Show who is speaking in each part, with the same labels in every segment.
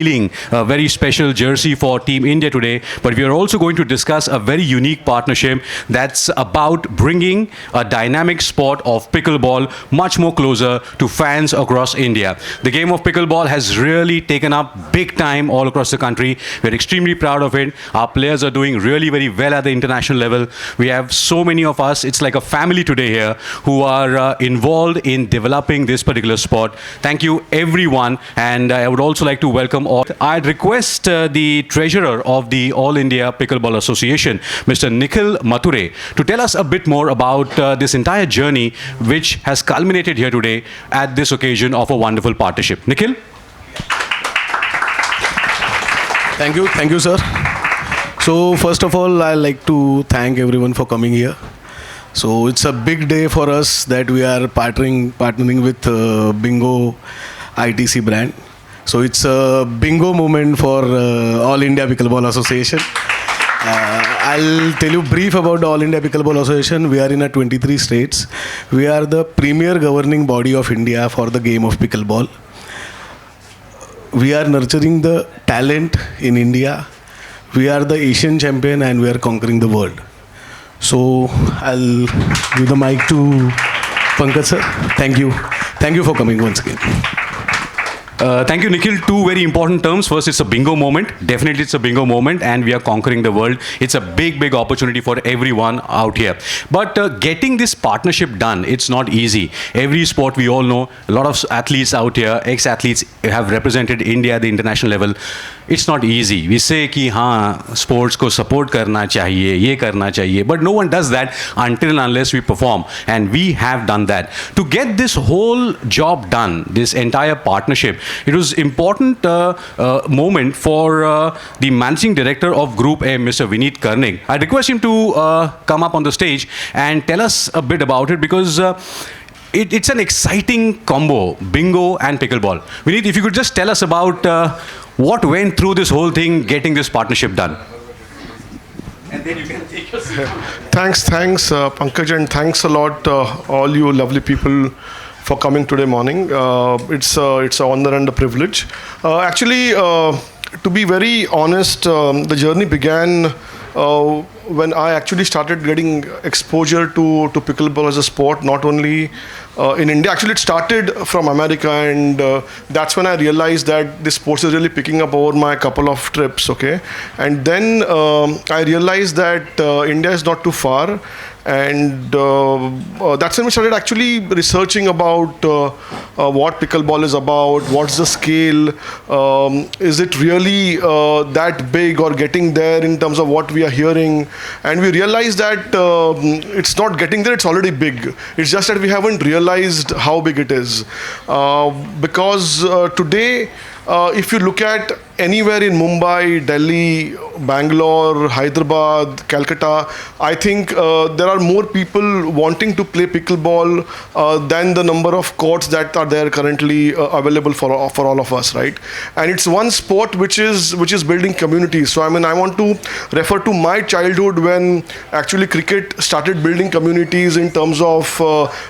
Speaker 1: unveiling a very special jersey for Team India today, but we are also going to discuss a very unique partnership that's about bringing a dynamic sport of pickleball much more closer to fans across India. The game of pickleball has really taken up big time all across the country. We're extremely proud of it. Our players are doing really very well at the international level. We have so many of us, it's like a family today here, who are involved in developing this particular sport. Thank you everyone, and I would also like to welcome all. I'd request the treasurer of the All India Pickleball Association, Mr. Nikhil Mathur, to tell us a bit more about this entire journey which has culminated here today at this occasion of a wonderful partnership. Nikhil?
Speaker 2: Thank you, sir. So first of all, I'd like to thank everyone for coming here. So it's a big day for us that we are partnering with Bingo ITC brand. So it's a bingo moment for All India Pickleball Association. I'll tell you brief about the All India Pickleball Association. We are in 23 states. We are the premier governing body of India for the game of pickleball. We are nurturing the talent in India. We are the Asian champion and we are conquering the world. So I'll give the mic to Pankaj sir. Thank you. Thank you for coming once again.
Speaker 1: Thank you, Nikhil. Two very important terms. First, it's a bingo moment. Definitely, it's a bingo moment, and we are conquering the world. It's a big, big opportunity for everyone out here. But getting this partnership done, it's not easy. Every sport, we all know, a lot of athletes out here, ex-athletes have represented India at the international level. It's not easy. We say कि हाँ, sports को support करना चाहिए, ये करना चाहिए, but no one does that until and unless we perform, and we have done that. To get this whole job done, this entire partnership, it was important moment for the managing director of Group A, Mr. Vineet Karnik. I request him to come up on the stage and tell us a bit about it, because it's an exciting combo, bingo and pickleball. Vineet, if you could just tell us about what went through this whole thing, getting this partnership done. And then you can take your seat.
Speaker 3: Thanks, Pankaj, and thanks a lot, all you lovely people, for coming today morning. It's an honor and a privilege. Actually, to be very honest, the journey began when I actually started getting exposure to pickleball as a sport, not only in India. Actually, it started from America, and that's when I realized that this sport is really picking up over my couple of trips, okay? And then I realized that India is not too far, and that's when we started actually researching about what pickleball is about, what's the scale, is it really that big or getting there in terms of what we are hearing. And we realized that it's not getting there, it's already big. It's just that we haven't realized how big it is. Because today, if you look at anywhere in Mumbai, Delhi, Bangalore, Hyderabad, Calcutta, I think there are more people wanting to play pickleball than the number of courts that are there currently available for all of us, right? And it's one sport which is building communities. So I mean, I want to refer to my childhood when actually cricket started building communities in terms of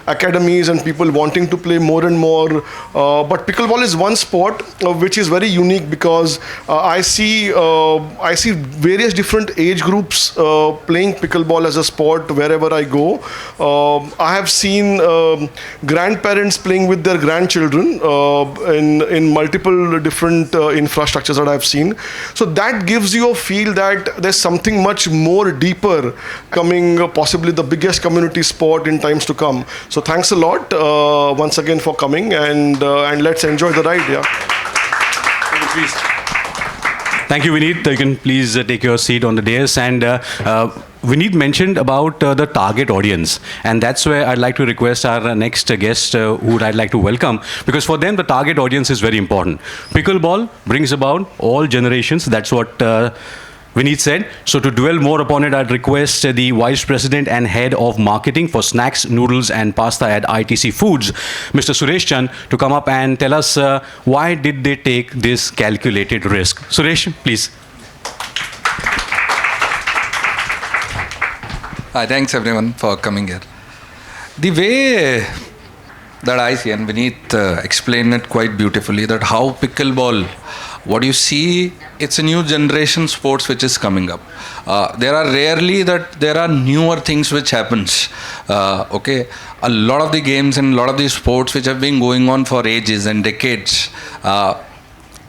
Speaker 3: academies and people wanting to play more and more. But pickleball is one sport which is very unique, because I see various different age groups playing pickleball as a sport wherever I go. I have seen grandparents playing with their grandchildren in multiple different infrastructures that I've seen. So that gives you a feel that there's something much more deeper coming, possibly the biggest community sport in times to come. So thanks a lot once again for coming, and let's enjoy the ride. Yeah.
Speaker 1: Please. Thank you, Vineet. You can please take your seat on the dais. And Vineet mentioned about the target audience, and that's where I'd like to request our next guest, who I'd like to welcome, because for them the target audience is very important. Pickleball brings about all generations. That's what Vineet said. So to dwell more upon it, I'd request the Vice President and Head of Marketing for Snacks, Noodles and Pasta at ITC Foods, Mr. Suresh Chand, to come up and tell us why did they take this calculated risk. Suresh, please.
Speaker 4: Thanks everyone for coming here. The way that I see, and Vineet explained it quite beautifully, that how pickleball, what you see, it's a new generation sports which is coming up. There are rarely that there are newer things which happens. Okay, a lot of the games and a lot of the sports which have been going on for ages and decades. But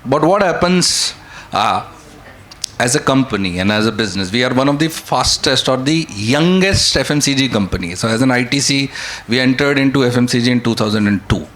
Speaker 4: what happens as a company and as a business, we are one of the fastest or the youngest FMCG company. So as an ITC, we entered into FMCG in 2002.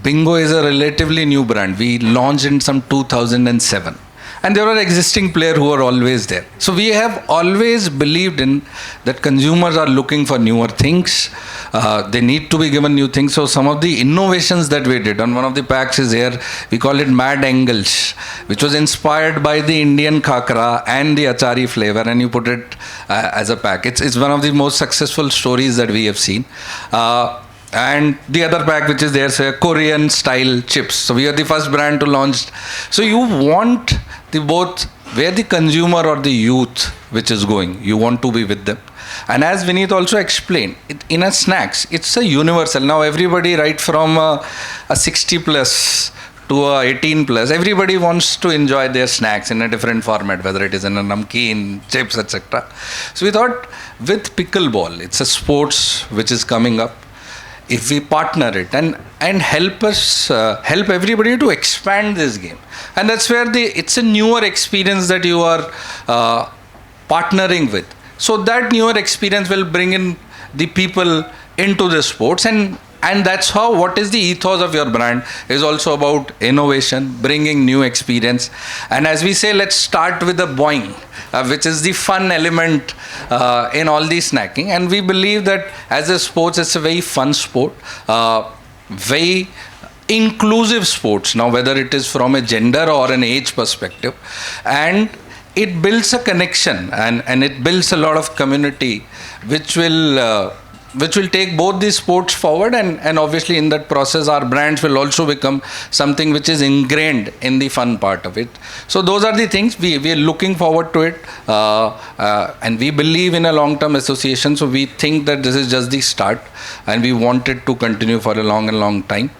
Speaker 4: Bingo is a relatively new brand. We launched in some 2007. And there were existing players who were always there. So we have always believed in that consumers are looking for newer things. They need to be given new things. So some of the innovations that we did, on one of the packs is here, we call it Mad Angles, which was inspired by the Indian khakra and the achari flavor, and you put it as a pack. It's one of the most successful stories that we have seen. And the other pack which is there, say Korean style chips. So we are the first brand to launch. So you want the both where the consumer or the youth which is going, you want to be with them. And as Vineet also explained, in a snacks, it's a universal. Now everybody, right from a 60 plus to a 18 plus, everybody wants to enjoy their snacks in a different format, whether it is in a namkeen, chips, etc. So we thought with pickleball, it's a sports which is coming up. If we partner it and help us, help everybody to expand this game. And that's where it's a newer experience that you are partnering with. So that newer experience will bring in the people into the sports, and that's how, what is the ethos of your brand is also about innovation, bringing new experience. And as we say, let's start with the boing, which is the fun element in all the snacking. And we believe that as a sports, it's a very fun sport, very inclusive sports. Now, whether it is from a gender or an age perspective, and it builds a connection and it builds a lot of community, which will take both these sports forward, and obviously in that process our brands will also become something which is ingrained in the fun part of it. So those are the things we are looking forward to it, and we believe in a long-term association. So we think that this is just the start, and we want it to continue for a long time,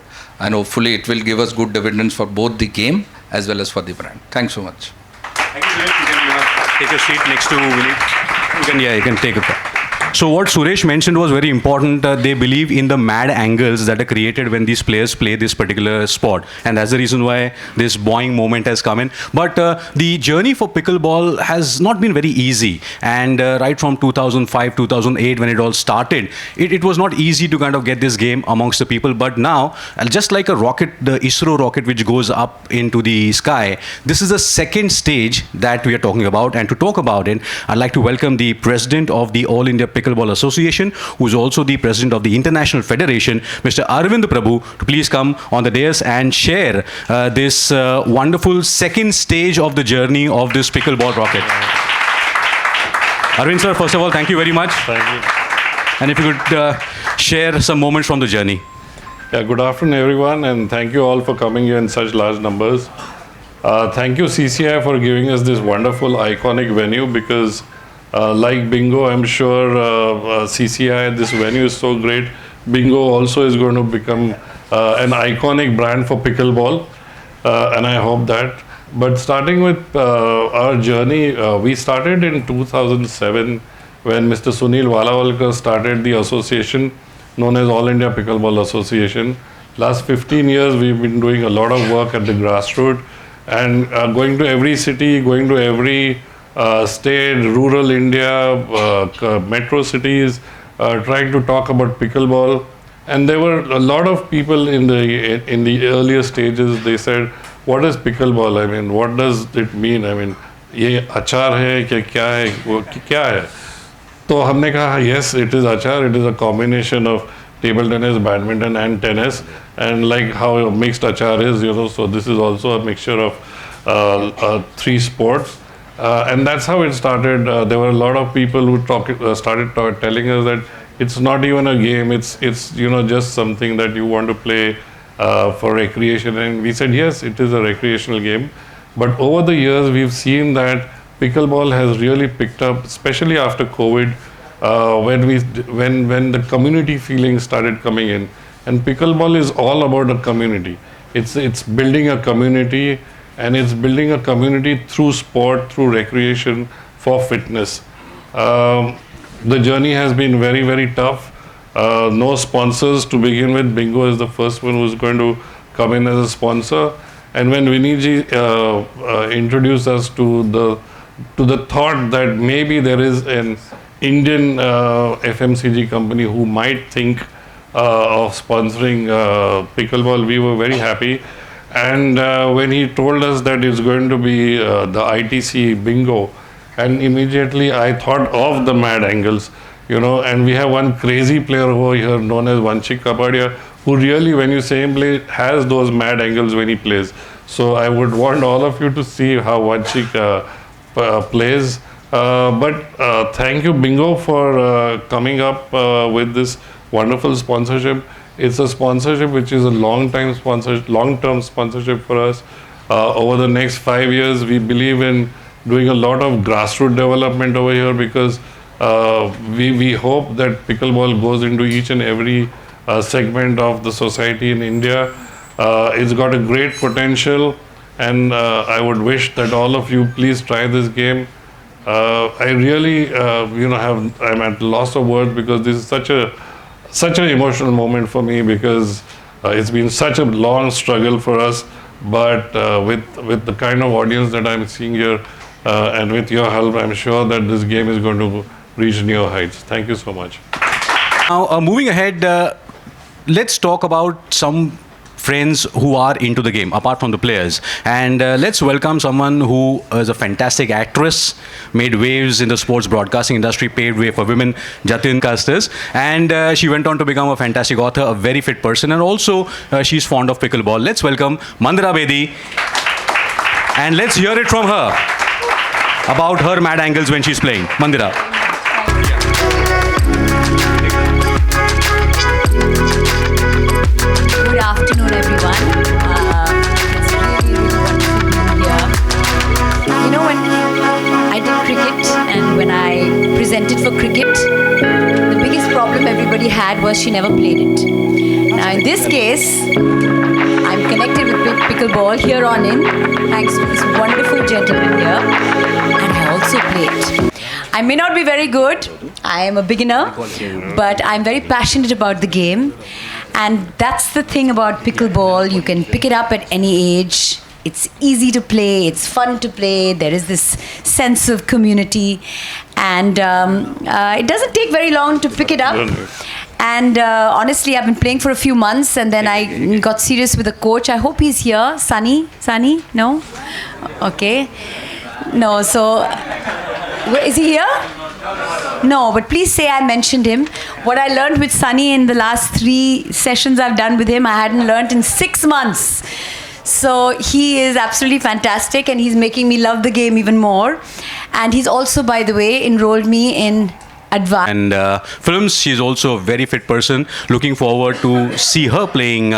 Speaker 4: and hopefully it will give us good dividends for both the game as well as for the brand. Thanks so much.
Speaker 1: Thank you, Suresh. You can take a seat next to Willie. You can take a. So what Suresh mentioned was very important. They believe in the mad angles that are created when these players play this particular sport, and that's the reason why this boing moment has come in. But the journey for pickleball has not been very easy, and right from 2005, 2008 when it all started, it was not easy to kind of get this game amongst the people. But now, just like a rocket, the ISRO rocket which goes up into the sky, this is the second stage that we are talking about. And to talk about it, I'd like to welcome the president of the All India Pickleball Association, who is also the president of the International Federation, Mr. Arvind Prabhu, to please come on the dais and share this wonderful second stage of the journey of this pickleball rocket. Arvind sir, first of all, thank you very much.
Speaker 5: Thank you.
Speaker 1: And if you could share some moments from the journey.
Speaker 5: Yeah, good afternoon, everyone, and thank you all for coming here in such large numbers. Thank you, CCI, for giving us this wonderful, iconic venue, because like Bingo, I'm sure CCI, this venue is so great. Bingo also is going to become an iconic brand for pickleball, and I hope that. But starting with our journey, we started in 2007 when Mr. Sunil Walawalkar started the association known as All India Pickleball Association. Last 15 years, we've been doing a lot of work at the grassroots and going to every city, going to every state, rural India, metro cities, trying to talk about pickleball. And there were a lot of people in the earlier stages. They said, "What is pickleball? I mean, what does it mean? I mean, ये अचार है क्या है वो क्या है?" तो हमने कहा, yes, it is achar. It is a combination of table tennis, badminton, and tennis, and like how mixed achar is, so this is also a mixture of three sports. And that's how it started. There were a lot of people who started telling us that it's not even a game. It's just something that you want to play for recreation. And we said, yes, it is a recreational game. But over the years, we've seen that pickleball has really picked up, especially after COVID, when the community feeling started coming in, And pickleball is all about a community. It's building a community, and it's building a community through sport, through recreation, for fitness. The journey has been very, very tough. No sponsors to begin with. Bingo is the first one who's going to come in as a sponsor. And when Viniji introduced us to the thought that maybe there is an Indian FMCG company who might think of sponsoring pickleball, we were very happy. And when he told us that it's going to be the ITC Bingo, and immediately I thought of the Mad Angles, and we have one crazy player over here known as Vanchik Kapadia, who really, when you say him play, has those mad angles when he plays. So I would want all of you to see how Vanchik plays. But thank you, Bingo, for coming up with this wonderful sponsorship. It's a sponsorship which is a long-term sponsorship for us. Over the next 5 years, we believe in doing a lot of grassroots development over here, because we hope that pickleball goes into each and every segment of the society in India. It's got a great potential, and I would wish that all of you please try this game. I really, I'm at loss of words, because this is such an emotional moment for me, because it's been such a long struggle for us. But with the kind of audience that I'm seeing here, and with your help, I'm sure that this game is going to reach new heights. Thank you so much.
Speaker 1: Now, moving ahead, let's talk about some friends who are into the game, apart from the players. And let's welcome someone who is a fantastic actress, made waves in the sports broadcasting industry, paved way for women, Jatin Casters. And she went on to become a fantastic author, a very fit person, and also she's fond of pickleball. Let's welcome Mandira Bedi. And let's hear it from her about her mad angles when she's playing. Mandira.
Speaker 6: Good afternoon, everyone. It's really, really wonderful being here. When I did cricket and when I presented for cricket, the biggest problem everybody had was she never played it. Now, in this case, I'm connected with pickleball here on in, thanks to this wonderful gentleman here, and I also play it. I may not be very good, I am a beginner, but I'm very passionate about the game. And that's the thing about pickleball. You can pick it up at any age. It's easy to play. It's fun to play. There is this sense of community. And it doesn't take very long to pick it up. And honestly, I've been playing for a few months, and then I got serious with the coach. I hope he's here. Sunny? No? Okay. No, so... Is he here? No, but please say I mentioned him. What I learned with Sunny in the last 3 sessions I've done with him, I hadn't learned in 6 months. So he is absolutely fantastic, and he's making me love the game even more. And he's also, by the way, enrolled me in advanced.
Speaker 1: And films, she's also a very fit person. Looking forward to see her playing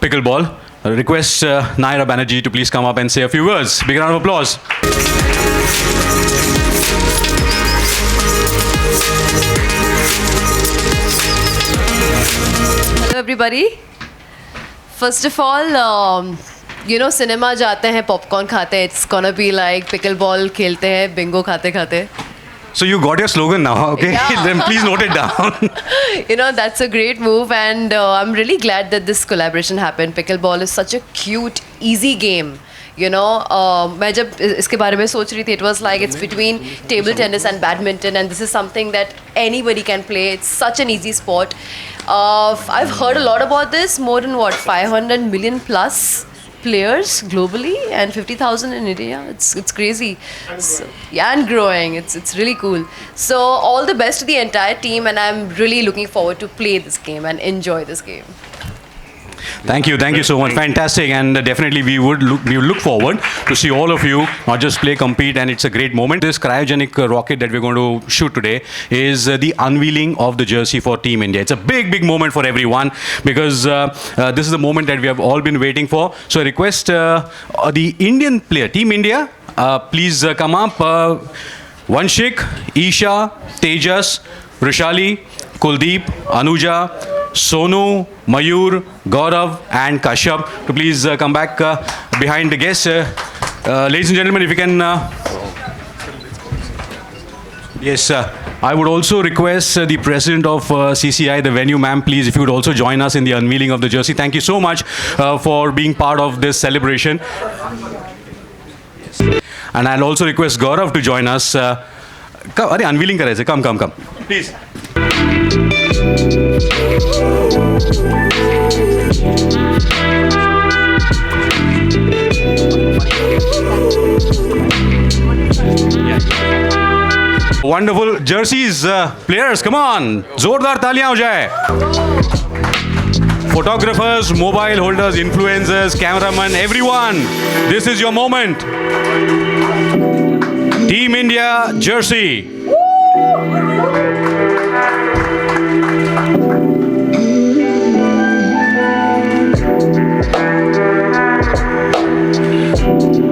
Speaker 1: pickleball. I request Nyra Banerjee to please come up and say a few words. Big round of applause.
Speaker 7: Hello everybody. First of all, cinema जाते हैं, popcorn खाते हैं. It's gonna be like pickleball खेलते हैं, bingo खाते खाते.
Speaker 1: So you got your slogan now, okay?
Speaker 7: Yeah.
Speaker 1: Then please note it down.
Speaker 7: That's a great move, and I'm really glad that this collaboration happened. Pickleball is such a cute, easy game. मैं जब इसके बारे में सोच रही थी, it was like it's between table tennis and badminton, and this is something that anybody can play. It's such an easy sport. I've heard a lot about this, more than 500 million plus players globally and 50,000 in India. It's crazy. So, yeah, and growing. It's really cool. So all the best to the entire team, and I'm really looking forward to play this game and enjoy this game.
Speaker 1: Thank you so much. Fantastic, and definitely we would look forward to see all of you not just play, compete, and it's a great moment. This cryogenic rocket that we're going to shoot today is the unveiling of the jersey for Team India. It's a big moment for everyone, because this is the moment that we have all been waiting for. So I request the Indian player, Team India, please come up. Vanshik, Isha, Tejas, Vrishali, Kuldeep, Anuja, Sonu, Mayur, Gaurav, and Kashyap to please come back behind the guests. Ladies and gentlemen, if you can. Yes, I would also request the president of CCI, the venue, ma'am, please, if you would also join us in the unveiling of the jersey. Thank you so much for being part of this celebration. And I'll also request Gaurav to join us. Come, unveiling करायचं. Come. Please. Wonderful jerseys, players, come on. जोरदार तालियां हो जाए. Photographers, mobile holders, influencers, cameramen, everyone. This is your moment. Team India jersey.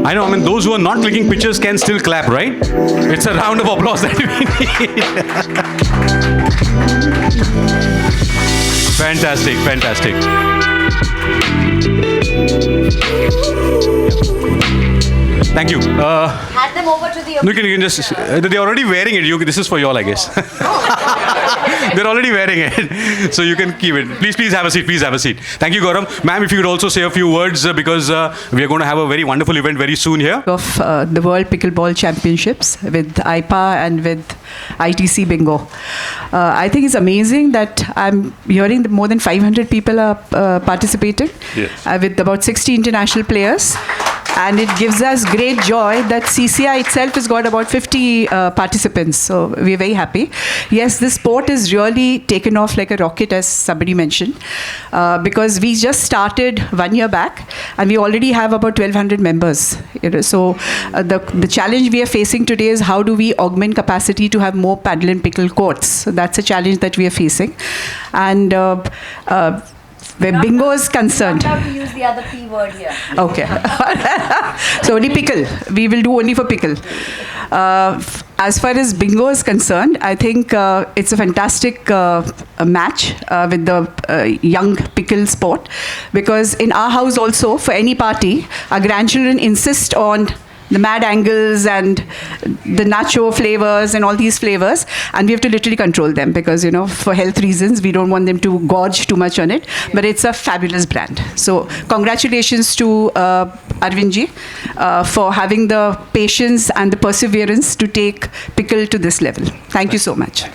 Speaker 1: I know, those who are not clicking pictures can still clap, right? It's a round of applause that we need. Fantastic. Thank you.
Speaker 6: Hand them over to the...
Speaker 1: No, you can just... they're already wearing it. This is for y'all, I guess. They're already wearing it. So you can keep it. Please have a seat. Thank you, Gaurav. Ma'am, if you could also say a few words because we are going to have a very wonderful event very soon here.
Speaker 8: Of the World Pickleball Championships with IPA and with ITC Bingo. I think it's amazing that I'm hearing that more than 500 people are participating.
Speaker 5: Yes.
Speaker 8: With about 60 international players. And it gives us great joy that CCI itself has got about 50 participants. So we're very happy. Yes, this sport is really taken off like a rocket, as somebody mentioned, because we just started 1 year back and we already have about 1,200 members. So the challenge we are facing today is how do we augment capacity to have more paddle and pickle courts. So that's a challenge that we are facing. And where bingo is concerned.
Speaker 6: I'm not allowed to use the other P word here.
Speaker 8: Okay. So only pickle. We will do only for pickle. As far as bingo is concerned, I think it's a fantastic match with the young pickle sport, because in our house also, for any party, our grandchildren insist on the mad angles and the nacho flavors and all these flavors, and we have to literally control them because, for health reasons, we don't want them to gorge too much on it, but it's a fabulous brand. So congratulations to Arvindji for having the patience and the perseverance to take pickle to this level. Thank you so much.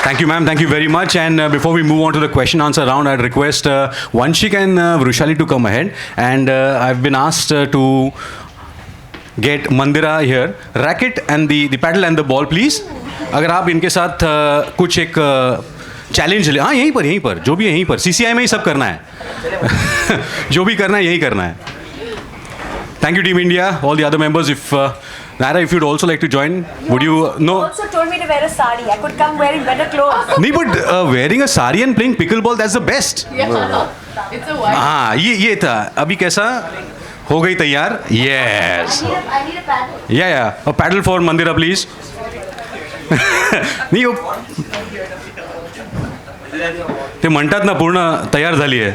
Speaker 1: Thank you, ma'am. Thank you very much. And before we move on to the question answer round, I'd request Vanshik and Vrushali to come ahead. And I've been asked to get Mandira here. Racket and the paddle and the ball, please. अगर आप इनके साथ कुछ एक challenge ले, हाँ यहीं पर जो भी है यहीं पर CCI में ही सब करना है. जो भी करना है यही करना है. Thank you, Team India. All the other members, if Nyra, if you'd also like to join, would you? No.
Speaker 6: You also told me to wear a sari. I could come wearing better clothes.
Speaker 1: No, but wearing a sari and playing pickleball, that's the best.
Speaker 6: Yeah. It's a white.
Speaker 1: हाँ ये था. अभी कैसा हो गई तैयार? Yes.
Speaker 6: I need a paddle.
Speaker 1: Yeah. A paddle for Mandira, please. नहीं ते म्हणतात ना पूर्ण तयार झाली आहे.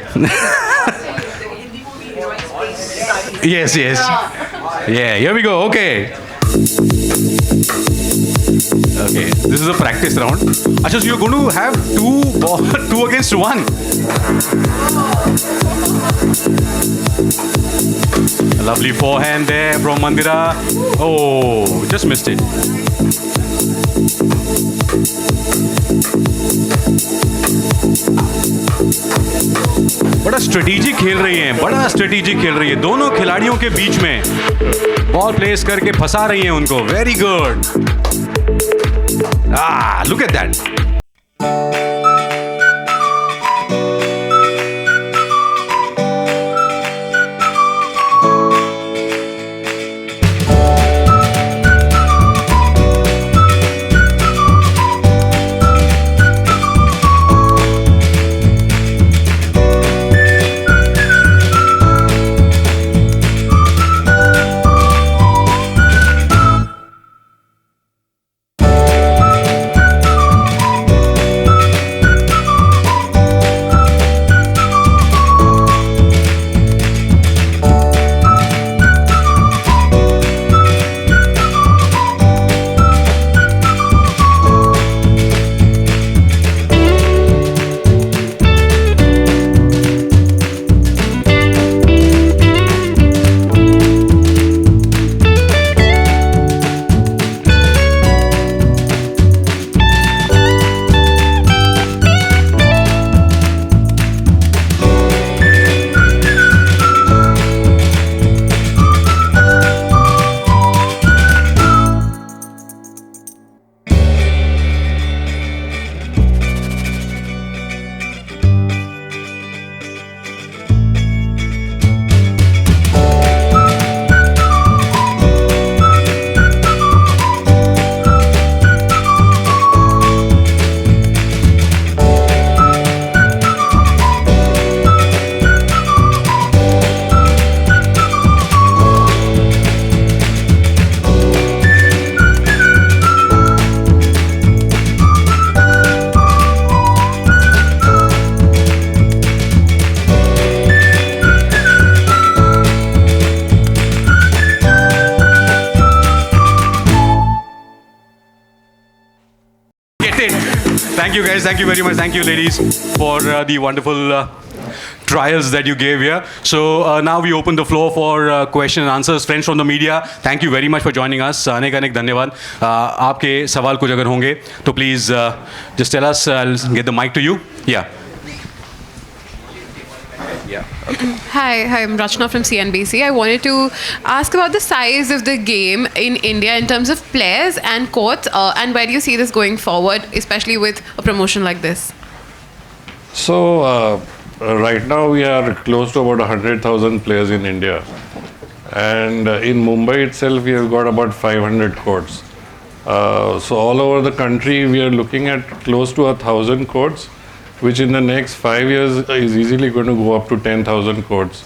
Speaker 1: Yes. Yeah, here we go. Okay. This is a practice round. Achha, so you're going to have two against one. A lovely forehand there from Mandira. Oh, just missed it. बड़ा strategic खेल रही है दोनों खिलाड़ियों के बीच में ball place करके फंसा रही हैं उनको. Very good. Look at that. Jatin. Thank you guys. Thank you very much. Thank you ladies for the wonderful trials that you gave here. So now we open the floor for question and answers. Friends from the media, thank you very much for joining us. अनेक अनेक धन्यवाद. आपके सवाल कुछ अगर होंगे तो please just tell us. I'll get the mic to you. Yeah.
Speaker 9: Hi, I'm Rachna from CNBC. I wanted to ask about the size of the game in India in terms of players and courts, and where do you see this going forward, especially with a promotion like this?
Speaker 5: So, right now we are close to about 100,000 players in India. And in Mumbai itself, we have got about 500 courts. So all over the country, we are looking at close to 1,000 courts, which in the next 5 years is easily going to go up to 10,000 courts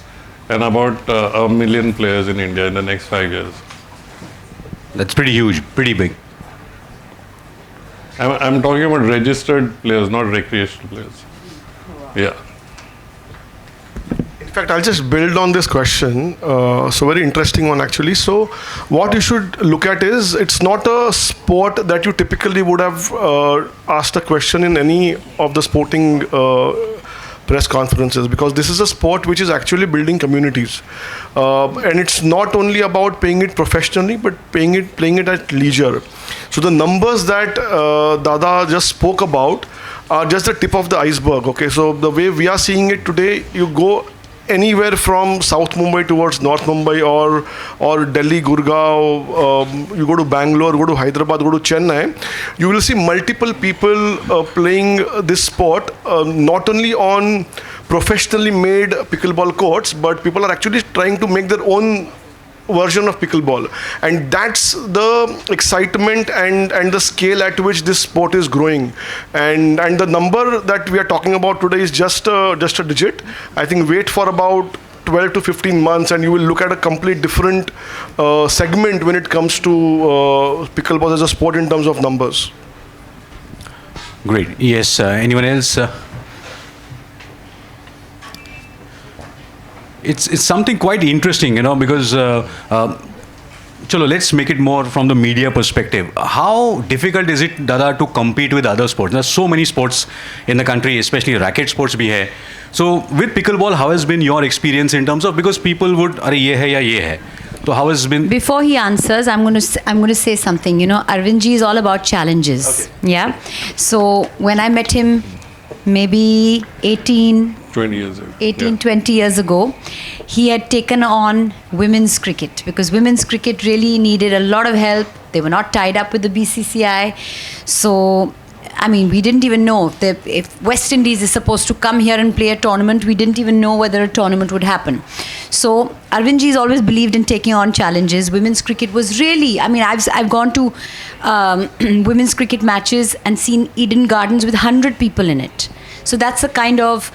Speaker 5: and about 1 million players in India in the next 5 years.
Speaker 1: That's pretty huge, pretty big.
Speaker 5: I'm talking about registered players, not recreational players. Yeah.
Speaker 3: In fact, I'll just build on this question. So very interesting one actually. So what you should look at is, it's not a sport that you typically would have asked a question in any of the sporting press conferences, because this is a sport which is actually building communities. And it's not only about playing it professionally, but playing it at leisure. So the numbers that Dada just spoke about are just the tip of the iceberg. Okay, so the way we are seeing it today, you go anywhere from South Mumbai towards North Mumbai or Delhi, Gurgaon, you go to Bangalore, go to Hyderabad, go to Chennai, you will see multiple people playing this sport, not only on professionally made pickleball courts, but people are actually trying to make their own version of pickleball, and that's the excitement and the scale at which this sport is growing, and the number that we are talking about today is just a digit. I think wait for about 12 to 15 months and you will look at a complete different segment when it comes to pickleball as a sport in terms of numbers.
Speaker 1: Great. Yes. Anyone else? It's something quite interesting, because chalo, let's make it more from the media perspective. How difficult is it, Dada, to compete with other sports? There's so many sports in the country, especially racket sports bhi hai. So with pickleball, how has been your experience in terms of, because people would, are ye hai ya ye hai. So how has been?
Speaker 6: Before he answers, I'm going to say something. Arvindji is all about challenges. Okay. Yeah. So when I met him, maybe
Speaker 5: 20 years ago.
Speaker 6: 20 years ago, he had taken on women's cricket, because women's cricket really needed a lot of help. They were not tied up with the BCCI. So, we didn't even know if West Indies is supposed to come here and play a tournament, we didn't even know whether a tournament would happen. So, Arvindji has always believed in taking on challenges. Women's cricket was really, I've gone to women's cricket matches and seen Eden Gardens with 100 people in it. So that's the kind of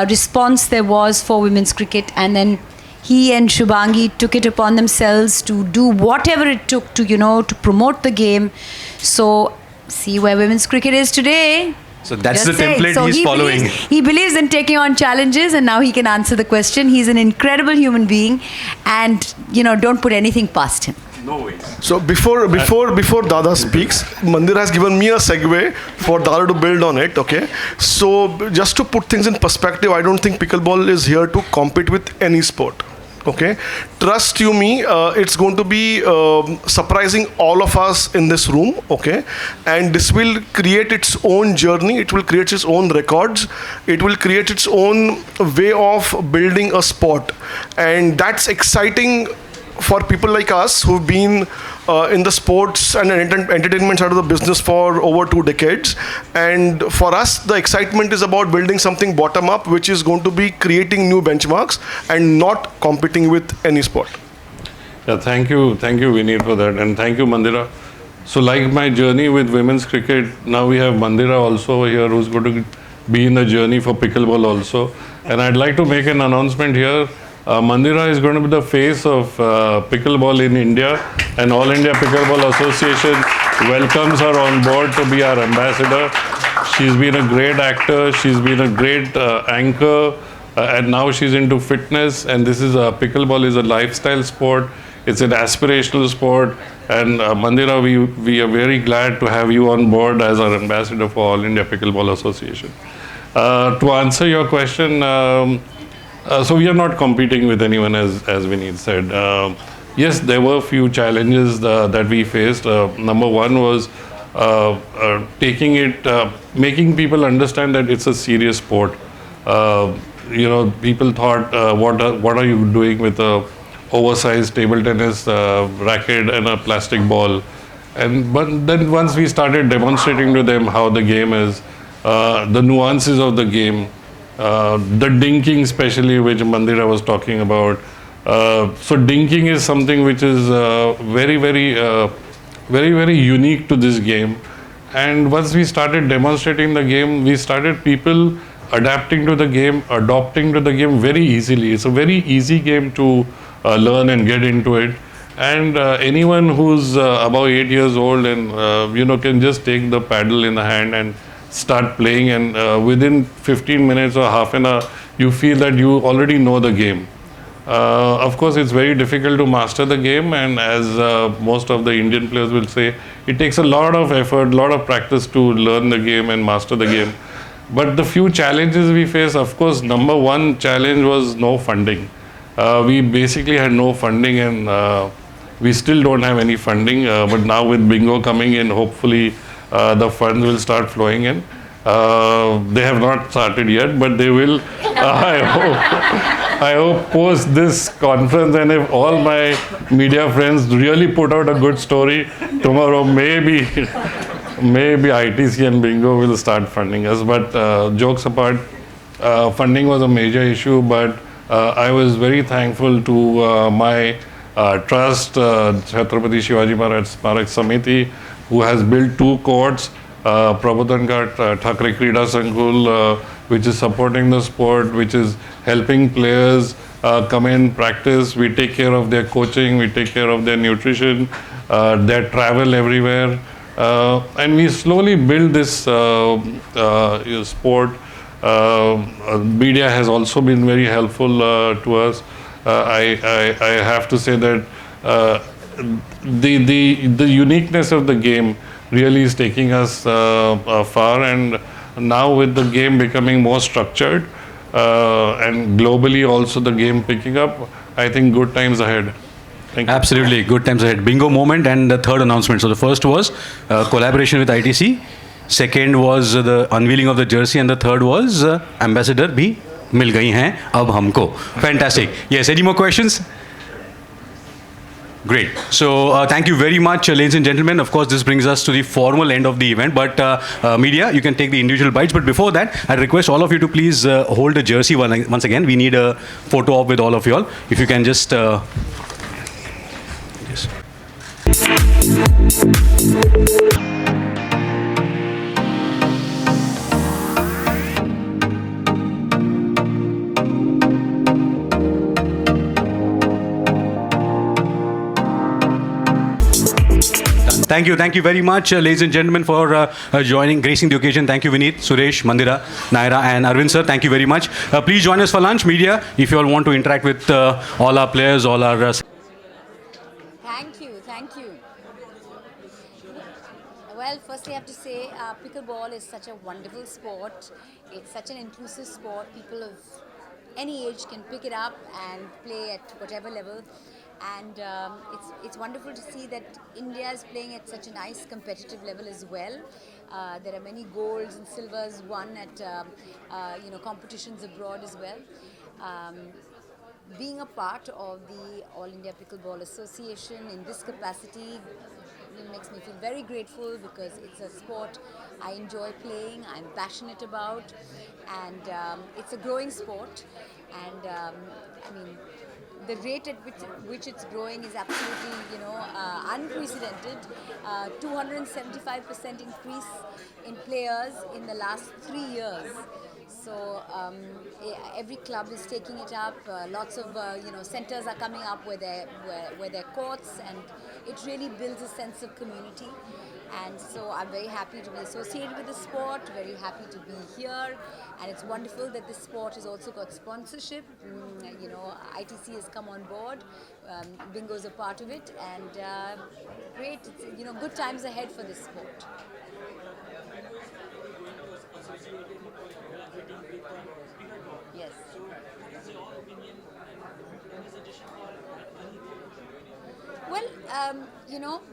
Speaker 6: response there was for women's cricket. And then he and Shubhangi took it upon themselves to do whatever it took to, to promote the game. So see where women's cricket is today.
Speaker 1: So that's the template he's following.
Speaker 6: He believes in taking on challenges, and now he can answer the question. He's an incredible human being, and, don't put anything past him.
Speaker 1: No ways.
Speaker 3: So before Dada speaks, Mandira has given me a segue for Dada to build on it. Okay. So just to put things in perspective, I don't think pickleball is here to compete with any sport. Okay. Trust you me, it's going to be surprising all of us in this room. Okay. And this will create its own journey. It will create its own records. It will create its own way of building a sport, and that's exciting for people like us who've been in the sports and entertainment side of the business for over 2 decades. And for us, the excitement is about building something bottom up, which is going to be creating new benchmarks and not competing with any sport.
Speaker 5: Yeah, thank you, Vineet, for that, and thank you, Mandira. So like my journey with women's cricket, now we have Mandira also here, who's going to be in the journey for pickleball also. And I'd like to make an announcement here. Mandira is going to be the face of pickleball in India, and All India Pickleball Association welcomes her on board to be our ambassador. She's been a great actor, she's been a great anchor, and now she's into fitness, and this is pickleball is a lifestyle sport. It's an aspirational sport. And Mandira, we are very glad to have you on board as our ambassador for All India Pickleball Association. To answer your question, so we are not competing with anyone, as Vineet said. Yes, there were a few challenges that we faced. Number one was making people understand that it's a serious sport. People thought, what are you doing with a oversized table tennis racket and a plastic ball? But then once we started demonstrating to them how the game is, the nuances of the game, the dinking especially, which Mandira was talking about. So dinking is something which is very unique to this game. And once we started demonstrating the game, we started people adapting to the game, adopting to the game very easily. It's a very easy game to learn and get into it. And anyone who's about 8 years old and can just take the paddle in the hand and start playing, and within 15 minutes or half an hour, you feel that you already know the game. Of course, it's very difficult to master the game, and as most of the Indian players will say, it takes a lot of effort, lot of practice to learn the game and master the game. But the few challenges we face, of course, number one challenge was no funding. We basically had no funding, and we still don't have any funding. But now with Bingo coming in, hopefully the funds will start flowing in. They have not started yet, but they will. I hope post this conference, and if all my media friends really put out a good story tomorrow, maybe ITC and Bingo will start funding us. But jokes apart, funding was a major issue, but I was very thankful to my trust, Chhatrapati Shivaji Maharaj Smarak Samiti, who has built 2 courts, Prabodhan Ghat Thakre Krida Sankul, which is supporting the sport, which is helping players come in, practice. We take care of their coaching, we take care of their nutrition, their travel everywhere. And we slowly build this sport. Media has also been very helpful to us. I have to say that the uniqueness of the game really is taking us far, and now with the game becoming more structured and globally also the game picking up, I think good times ahead. Thank you.
Speaker 1: Absolutely, good times ahead. Bingo moment, and the third announcement. So the first was collaboration with ITC, second was the unveiling of the jersey, and the third was ambassador bhi mil gayi hain ab humko. Fantastic. Yes, any more questions? Great. So thank you very much, ladies and gentlemen. Of course, this brings us to the formal end of the event. But media, you can take the individual bites. But before that, I request all of you to please hold the jersey once again. We need a photo op with all of you all. If you can just... yes. Thank you very much, ladies and gentlemen, for gracing the occasion. Thank you, Vineet, Suresh, Mandira, Nyra, and Arvind, sir. Thank you very much. Please join us for lunch, media, if you all want to interact with all our players, all our...
Speaker 6: Thank you. Well, firstly, I have to say, pickleball is such a wonderful sport. It's such an inclusive sport. People of any age can pick it up and play at whatever level. And it's wonderful to see that India is playing at such a nice competitive level as well. There are many golds and silvers won at competitions abroad as well. Being a part of the All India Pickleball Association in this capacity makes me feel very grateful, because it's a sport I enjoy playing, I'm passionate about, and it's a growing sport. And the rate at which it's growing is absolutely, unprecedented. 275% increase in players in the last 3 years. So every club is taking it up. Lots of centers are coming up where they're courts, and it really builds a sense of community. And so I'm very happy to be associated with the sport, very happy to be here, and it's wonderful that this sport has also got sponsorship. ITC has come on board, Bingo is a part of it, and great, it's, good times ahead for this sport. Yes. Well,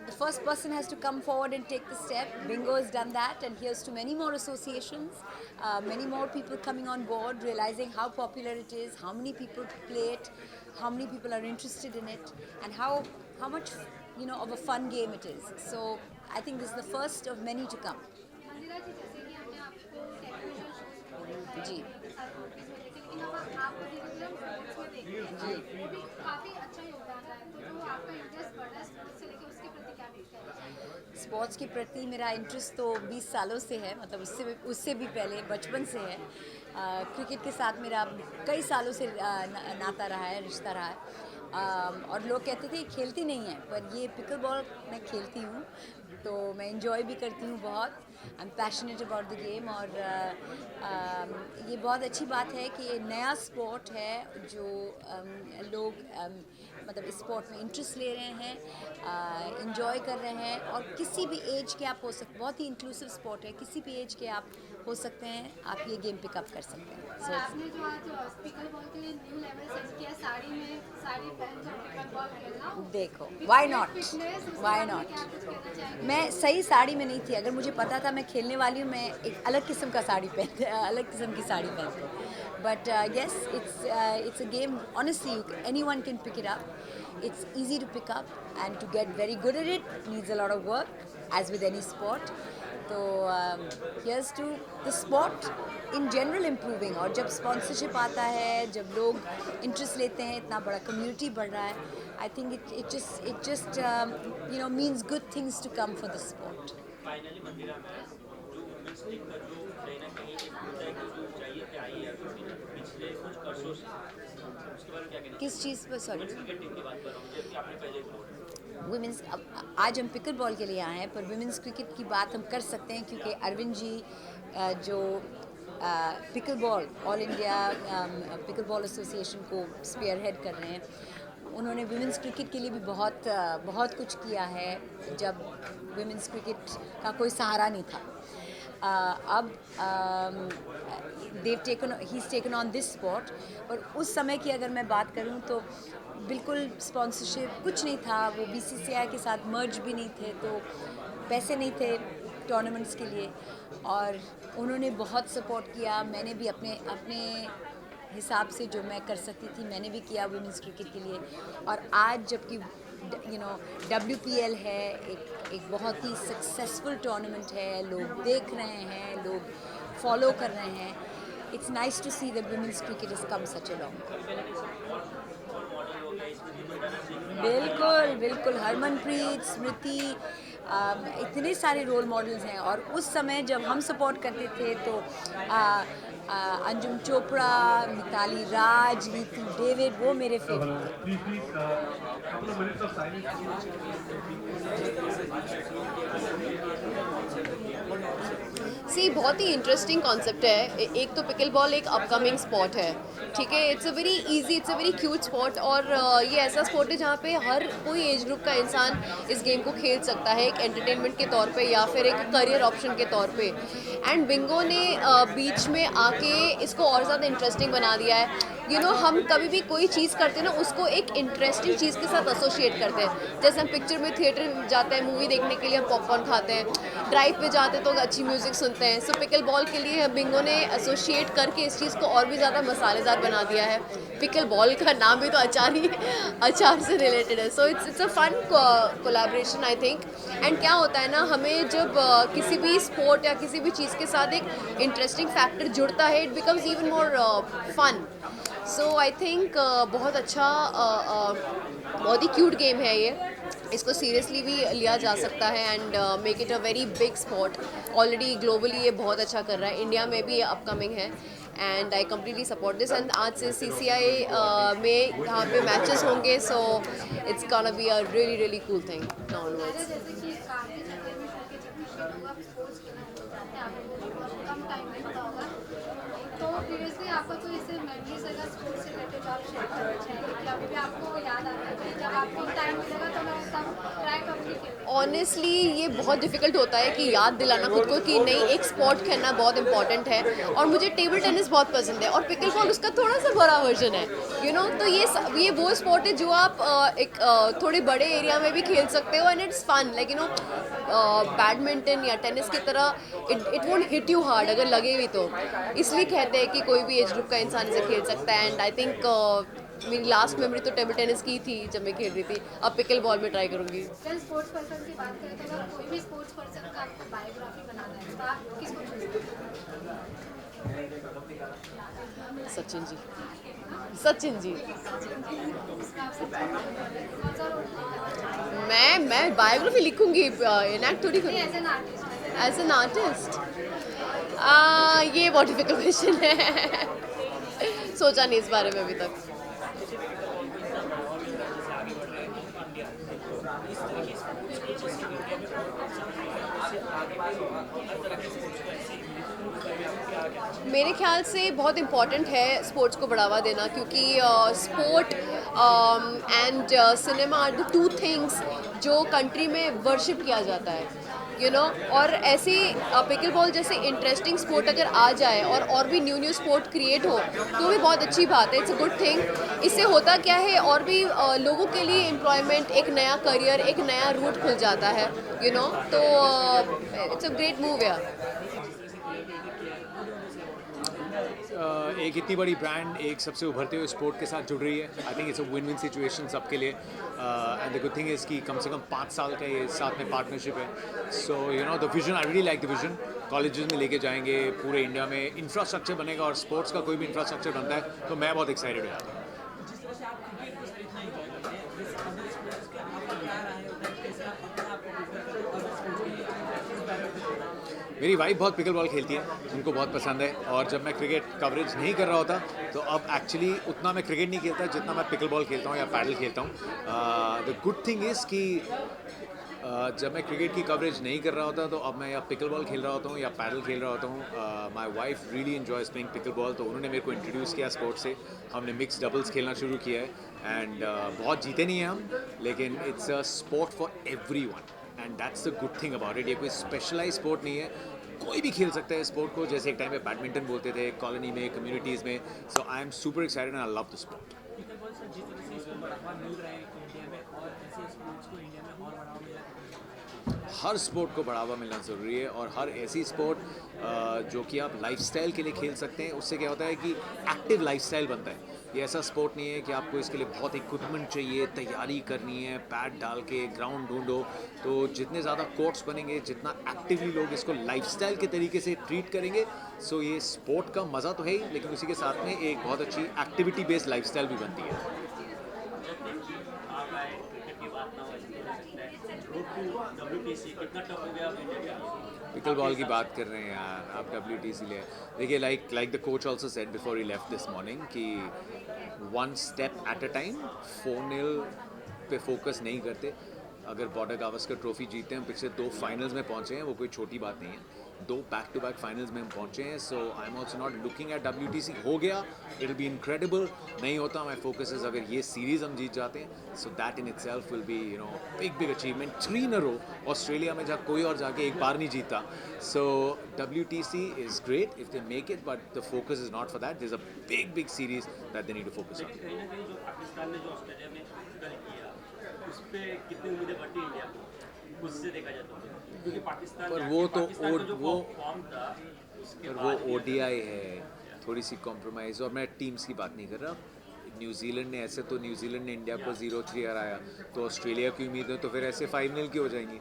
Speaker 6: the first person has to come forward and take the step. Bingo has done that, and here's to many more associations, many more people coming on board, realizing how popular it is, how many people play it, how many people are interested in it, and how much of a fun game it is. So I think this is the first of many to come.
Speaker 10: मंदिरा जी, जैसे कि हमने आपको television shows
Speaker 6: जी
Speaker 10: लेकिन अब आप television sports में देखते हैं वो भी काफ़ी अच्छा योगदान रहा है, तो जो आपका इंटरेस्ट बढ़ा है स्पोर्ट्स से लेकर उसके प्रति क्या कहना चाहिए?
Speaker 6: स्पोर्ट्स के प्रति मेरा इंटरेस्ट तो 20 सालों से है, मतलब उससे भी पहले बचपन से है। क्रिकेट के साथ मेरा कई सालों से नाता रहा है, रिश्ता रहा है। और लोग कहते थे खेलती नहीं है, पर ये पिकल बॉल मैं खेलती हूँ, तो मैं इंजॉय भी करती हूँ बहुत। I am passionate about the game, और ये बहुत अच्छी बात है कि ये नया स्पोर्ट है जो लोग मतलब इस स्पोर्ट में इंटरेस्ट ले रहे हैं, इंजॉय कर रहे हैं, और किसी भी एज के आप हो सकते, बहुत ही इंक्लूसिव स्पोर्ट है, किसी भी एज के आप हो सकते हैं, आप ये गेम पिकअप कर सकते हैं।
Speaker 10: और आपने जो आज पिकल बॉल के लिए न्यू लेवल सेट किया, साड़ी पहन कर पिकल बॉल खेलना,
Speaker 6: देखो व्हाई नॉट, मैं सही साड़ी में नहीं थी। अगर मुझे पता था मैं खेलने वाली हूँ, मैं एक अलग किस्म का साड़ी पहनते, अलग किस्म की साड़ी पहनते। But yes, it's a game, honestly, anyone can pick it up. It's easy to pick up, and to get very good at it needs a lot of work, as with any sport. So here's to the sport in general improving, और जब sponsorship आता है, जब लोग interest लेते हैं, इतना बड़ा community बढ़ रहा है, I think it just means good things to come for the sport.
Speaker 11: Finally Mandira ma'am, जो वुमेन्स लीग का जो कहीं ना कहीं एक मुद्दा है कि जो ऊंचाई पे आई है पिछले कुछ वर्षों से, उसके बारे में क्या कहना?
Speaker 6: किस चीज़ पर? सॉरी,
Speaker 11: क्रिकेट टीम की बात कर रहा हूँ, जैसे आपने पहले बोला
Speaker 6: वुमेंस, आज हम पिकल बॉल के लिए आए हैं, पर वुमेंस क्रिकेट की बात हम कर सकते हैं, क्योंकि अरविंद जी जो pickle ball all India pickle ball association को स्पीयर हेड कर रहे हैं, उन्होंने वुमेंस क्रिकेट के लिए भी बहुत कुछ किया है, जब वुमेंस क्रिकेट का कोई सहारा नहीं था। अब he's taken on this sport, और उस समय की अगर मैं बात करूं तो बिल्कुल स्पॉन्सरशिप कुछ नहीं था, वो BCCI के साथ मर्ज भी नहीं थे, तो पैसे नहीं थे टूर्नामेंट्स के लिए, और उन्होंने बहुत सपोर्ट किया। मैंने भी अपने हिसाब से जो मैं कर सकती थी मैंने भी किया वुमेंस क्रिकेट के लिए। और आज जबकि WPL है, एक बहुत ही सक्सेसफुल टूर्नामेंट है, लोग देख रहे हैं, लोग फॉलो कर रहे हैं, it's nice to see that women's cricket has come such a long. बिल्कुल हरमनप्रीत, स्मृति, इतने सारे रोल मॉडल्स हैं, और उस समय जब हम सपोर्ट करते थे तो अंजुम चोपड़ा, मिताली राज, नीतू डेविड, वो मेरे फेवरेट
Speaker 7: सी बहुत ही इंटरेस्टिंग कॉन्सेप्ट है। एक तो पिकल बॉल एक अपकमिंग स्पोर्ट है, ठीक है, it's a very easy, it's a very cute sport, और ये ऐसा स्पोर्ट है जहाँ पे हर कोई एज ग्रुप का इंसान इस गेम को खेल सकता है, एक एंटरटेनमेंट के तौर पे या फिर एक करियर ऑप्शन के तौर पे। एंड बिंगो ने बीच में आके इसको और ज़्यादा इंटरेस्टिंग बना दिया है। हम कभी भी कोई चीज़ करते हैं ना, उसको एक इंटरेस्टिंग चीज़ के साथ एसोशिएट करते हैं। जैसे हम पिक्चर में थिएटर जाते हैं मूवी देखने के लिए, हम पॉपकॉर्न खाते हैं, ड्राइव पे जाते हैं तो अच्छी म्यूज़िक सुनते हैं। सो पिकल बॉल के लिए बिंगो ने एसोशिएट करके इस चीज़ को और भी ज़्यादा मसालेदार बना दिया है। पिकल बॉल का नाम भी तो अचार से रिलेटेड है, so it's a fun collaboration I think. And क्या होता है ना, हमें जब किसी भी स्पोर्ट या किसी भी चीज़ के साथ एक इंटरेस्टिंग फैक्टर जुड़ता है, it becomes even more fun. So I think बहुत अच्छा, बहुत ही क्यूट गेम है ये, इसको सीरियसली भी लिया जा सकता है and make it a very big sport. Already globally ये बहुत अच्छा कर रहा है, इंडिया में भी ये अपकमिंग है and I completely support this and आज से CCI में यहाँ पे मैचेस होंगे so it's gonna be a really really cool thing now onwards.
Speaker 10: जैसे कि काफ़ी जगह में होके जब भी शेयर हुआ, आप स्पोर्ट्स खेलना भूल जाते हैं, आप लोगों को बहुत कम टाइम मिलता होगा। तो प्रीवियसली आपका कोई ऐसे मेमोरीज अगर स्पोर्ट्स से रिलेटेड जो आप शेयर करना चाहेंगे कि अभी भी आपको याद आता है कि जब आपको टाइम मिलेगा तो मैं तब ट्राई करूँगी खेलने।
Speaker 7: ऑनेस्टली ये बहुत डिफिकल्ट होता है कि याद दिलाना खुद को कि नहीं एक स्पोर्ट खेलना बहुत इंपॉर्टेंट है और मुझे टेबल टेनिस बहुत पसंद है और पिकल बॉल उसका थोड़ा सा बड़ा वर्जन है तो ये वो स्पोर्ट है जो आप एक थोड़े बड़े एरिया में भी खेल सकते हो and it's fun like badminton या टेनिस की तरह it won't hit you hard अगर लगे भी तो इसलिए कहते हैं कि कोई भी एज ग्रुप का इंसान इसे खेल सकता है एंड आई थिंक मेरी लास्ट मेमोरी तो टेबल टेनिस की थी जब मैं खेल रही थी अब पिकल बॉल में ट्राई करूँगी।
Speaker 10: स्पोर्ट्स पर्सन की बात करें तो अगर कोई भी स्पोर्ट्स पर्सन का आपको बायोग्राफी बनाना है तो आप किसको चुनेंगे?
Speaker 7: सचिन जी सचिन जी मैं बायोग्राफी लिखूंगी इनएक्ट थोड़ी एज एन आर्टिस्ट ये बहुत डिफिकल्ट क्वेश्चन है सोचा नहीं इस बारे में अभी तक। मेरे ख्याल से बहुत इम्पॉर्टेंट है स्पोर्ट्स को बढ़ावा देना क्योंकि sport and cinema are the two things जो कंट्री में वर्शिप किया जाता है और ऐसे पिकल बॉल जैसे इंटरेस्टिंग स्पोर्ट अगर आ जाए और भी न्यू स्पोर्ट क्रिएट हो तो भी बहुत अच्छी बात है। It's a good thing. इससे होता क्या है और भी लोगों के लिए एम्प्लॉयमेंट एक नया करियर एक नया रूट खुल जाता है तो इट्स अ ग्रेट मूव यार।
Speaker 12: एक इतनी बड़ी ब्रांड एक सबसे उभरते हुए स्पोर्ट के साथ जुड़ रही है। I think it's a win win situation सबके लिए and the good thing is कि कम से कम 5 साल का ये साथ में पार्टनरशिप है। So the vision I really like the vision. Colleges में लेके जाएंगे पूरे इंडिया में इंफ्रास्ट्रक्चर बनेगा और स्पोर्ट्स का कोई भी इंफ्रास्ट्रक्चर बनता है तो मैं बहुत एक्साइटेड हो जाता हूँ। मेरी वाइफ बहुत पिकल बॉल खेलती है, उनको बहुत पसंद है और जब मैं क्रिकेट कवरेज नहीं कर रहा होता तो अब एक्चुअली उतना मैं क्रिकेट नहीं खेलता जितना मैं पिकल बॉल खेलता हूँ या पैडल खेलता हूँ। द गुड थिंग इज़ कि जब मैं क्रिकेट की कवरेज नहीं कर रहा होता तो अब मैं या पिकल बॉल खेल रहा होता हूँ या पैडल खेल रहा होता हूँ। My wife really enjoys playing pickle ball तो उन्होंने मेरे को इंट्रोड्यूस किया स्पोर्ट्स से। हमने मिक्स डबल्स खेलना शुरू किया है एंड बहुत जीते नहीं हैं हम लेकिन it's a sport for every one and that's the good thing about it. ये कोई स्पेशलाइज स्पोर्ट नहीं है, कोई भी खेल सकता है स्पोर्ट को। जैसे एक टाइम पे बैडमिंटन बोलते थे कॉलोनी में कम्युनिटीज़ में। So I am super excited and I love the sport. हर स्पोर्ट को बढ़ावा मिलना ज़रूरी है और हर ऐसी स्पोर्ट जो कि आप लाइफस्टाइल के लिए खेल सकते हैं। उससे क्या होता है कि एक्टिव लाइफस्टाइल बनता है। ये ऐसा स्पोर्ट नहीं है कि आपको इसके लिए बहुत इक्विपमेंट चाहिए, तैयारी करनी है, पैड डाल के ग्राउंड ढूंढो। तो जितने ज़्यादा कोर्ट्स बनेंगे जितना एक्टिवली लोग इसको लाइफस्टाइल के तरीके से ट्रीट करेंगे सो ये स्पोर्ट का मज़ा तो है ही लेकिन उसी के साथ में एक बहुत अच्छी एक्टिविटी बेस्ड लाइफस्टाइल भी बनती है। पिकल बॉल की बात कर रहे हैं यार आप WTC ले। देखिए like the coach also said before he left this morning कि 1 स्टेप एट अ टाइम 4-0 पे फोकस नहीं करते। अगर बॉर्डर गावस्कर ट्रॉफी जीते हैं, पिछले 2 फाइनल्स में पहुंचे हैं, वो कोई छोटी बात नहीं है। 2 बैक टू बैक फाइनल्स में हम पहुंचे हैं। So I am also not looking at WTC। हो गया इट विल बी इनक्रेडिबल, नहीं होता माई फोकस इज अगर ये सीरीज़ हम जीत जाते हैं so that in itself will be big achievement. 3 in a row Australia में जहाँ कोई और जाके एक बार नहीं जीता। So WTC is great if they make it but the focus is not for that. There is a big series that they need to focus on.
Speaker 11: Pakistan ने जो ऑस्ट्रेलिया में कल किया उस पे कितनी उम्मीदें बढ़ती इंडिया को उससे देखा जाता है क्योंकि पाकिस्तान
Speaker 12: पर वो तो
Speaker 11: फॉर्म था
Speaker 12: पर वो ODI है, थोड़ी सी कॉम्प्रोमाइज़। और मैं टीम्स की बात नहीं कर रहा। न्यूजीलैंड ने ऐसे तो न्यूजीलैंड ने इंडिया को 0-3 हराया तो ऑस्ट्रेलिया की उम्मीदें तो फिर ऐसे फाइनल की हो जाएंगी।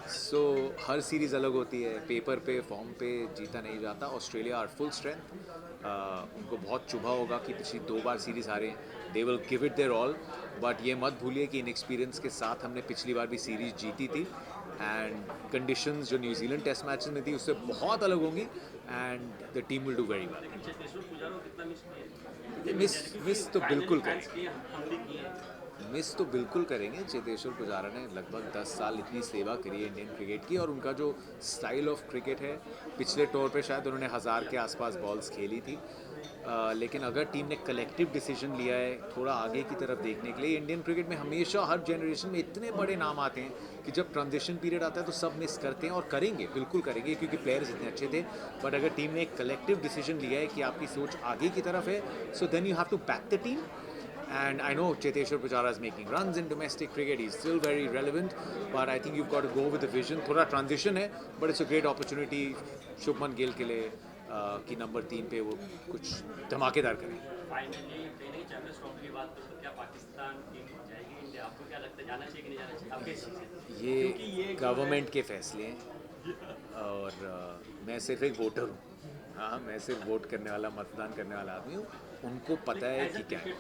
Speaker 12: सो हर सीरीज़ अलग होती है, पेपर पे फॉर्म पे जीता नहीं जाता। Australia are full strength. उनको बहुत चुभा होगा कि पिछली 2 बार सीरीज़ हारे हैं। They will give it their all but ये मत भूलिए कि इनएक्सपीरियंस के साथ हमने पिछली बार भी सीरीज जीती थी एंड कंडीशंस जो न्यूजीलैंड टेस्ट मैचेस में थी उससे बहुत अलग होंगी and the team will do very well. Miss तो बिल्कुल करेंगे, मिस तो बिल्कुल करेंगे। चेतेश्वर पुजारा ने लगभग 10 साल इतनी सेवा करी है इंडियन क्रिकेट की और उनका जो स्टाइल ऑफ क्रिकेट है, पिछले टूर पे शायद उन्होंने 1000 के आसपास बॉल्स खेली थी, लेकिन अगर टीम ने कलेक्टिव डिसीजन लिया है थोड़ा आगे की तरफ देखने के लिए, इंडियन क्रिकेट में हमेशा हर जनरेशन में इतने बड़े नाम आते हैं कि जब ट्रांजिशन पीरियड आता है तो सब मिस करते हैं और करेंगे, बिल्कुल करेंगे क्योंकि प्लेयर्स इतने अच्छे थे। बट अगर टीम ने एक कलेक्टिव डिसीजन लिया है कि आपकी सोच आगे की तरफ है, so then you have to back the team. And I know Cheteshwar Pujara is making runs in domestic cricket. He's still very relevant, but I think you've got to go with the vision. थोड़ा transition है, but it's a great opportunity. Shubman Gill के लिए कि number 3 पे वो कुछ धमाकेदार करें।
Speaker 11: फाइनली ट्रेनिंग चैंपियंस ट्रॉफी की बात करें तो क्या पाकिस्तान टीम जाएगी इंडिया? आपको क्या लगता है, जाना चाहिए कि नहीं जाना चाहिए? आपके हिसाब से
Speaker 12: ये गवर्नमेंट के फैसले हैं और मैं सिर्फ एक वोटर हूँ। हाँ, मैं सिर्फ वोट करने वाला, मतदान करने वाला आदमी हूँ। उनको पता है कि क्या है।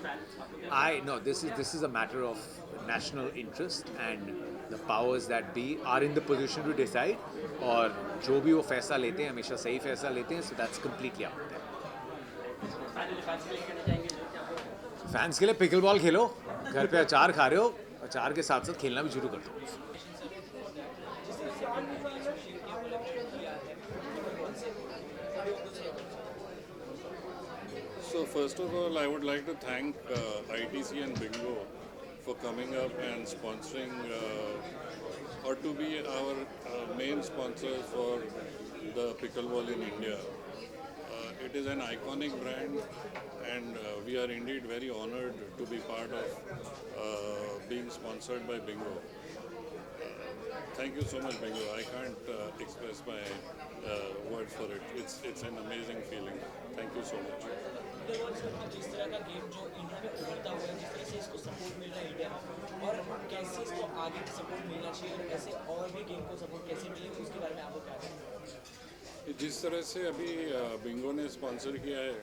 Speaker 12: I know this is a matter of national interest and the powers that be are in the position to decide, और जो भी वो फैसला लेते हैं हमेशा सही फैसला लेते हैं, so that's completely up to them. Fans के लिए पिकल बॉल खेलो, घर पे अचार खा रहे हो, अचार के साथ साथ खेलना भी शुरू कर दो।
Speaker 5: So first of all, I would like to thank ITC and Bingo for coming up and sponsoring or to be our main sponsors for the pickleball in India. It is an iconic brand and we are indeed very honored to be part of being sponsored by Bingo. Thank you so much, Bingo. I can't express my words for it. It's an amazing feeling. Thank you so much.
Speaker 11: जिस तरह का game जो India में उभरता हुआ है, जिस तरह से इसको सपोर्ट मिल रहा है इंडिया में, और कैसे इसको आगे सपोर्ट मिलना चाहिए और कैसे और भी गेम को सपोर्ट कैसे मिले, उसके बारे में आपको क्या कहना है?
Speaker 5: जिस तरह से अभी बिंगो ने स्पॉन्सर किया है,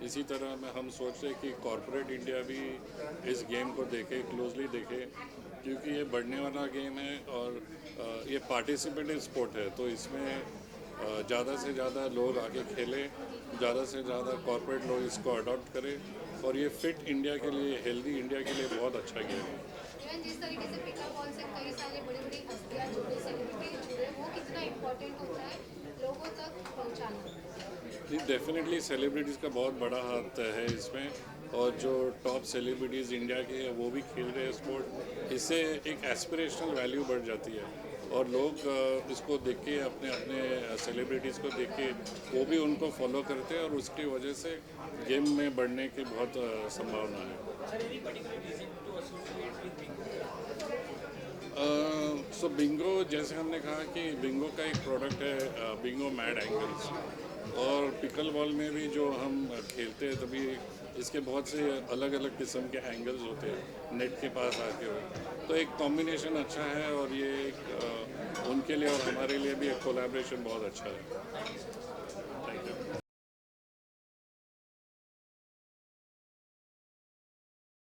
Speaker 5: इसी तरह में हम सोच रहे हैं कि कॉर्पोरेट इंडिया भी इस गेम को देखे, क्लोजली देखे, क्योंकि ये बढ़ने वाला गेम है और ये पार्टिसिपेटिव स्पोर्ट है, तो इसमें ज़्यादा से ज़्यादा लोग आके खेलें, ज़्यादा से ज़्यादा कॉर्पोरेट लोग इसको अडॉप्ट करें और ये फिट इंडिया के लिए, हेल्दी इंडिया के लिए बहुत अच्छा गेम है।
Speaker 10: इवन जिस तरीके से पिकलबॉल से कई सारे बड़ी बड़ी हस्तियाँ जुड़े, सेलिब्रिटीज जुड़े, वो कितना इम्पोर्टेंट होता है लोगों तक पहुँचाना?
Speaker 5: डेफिनेटली सेलिब्रिटीज़ का बहुत बड़ा हाथ है इसमें, और जो टॉप सेलिब्रिटीज़ इंडिया के हैं वो भी खेल रहे हैं स्पोर्ट, इससे एक एस्पिरेशनल वैल्यू बढ़ जाती है और लोग इसको देख के अपने अपने सेलिब्रिटीज़ को देख के वो भी उनको फॉलो करते हैं और उसकी वजह से गेम में बढ़ने की बहुत संभावना है। सो बिंगो, जैसे हमने कहा कि बिंगो का एक प्रोडक्ट है बिंगो मैड एंगल्स, और पिकल बॉल में भी जो हम खेलते हैं तभी इसके बहुत से अलग अलग किस्म के एंगल्स होते हैं नेट के पास आके हो, तो एक कॉम्बिनेशन अच्छा है और ये एक उनके लिए और हमारे लिए भी एक कोलैबोरेशन बहुत अच्छा है।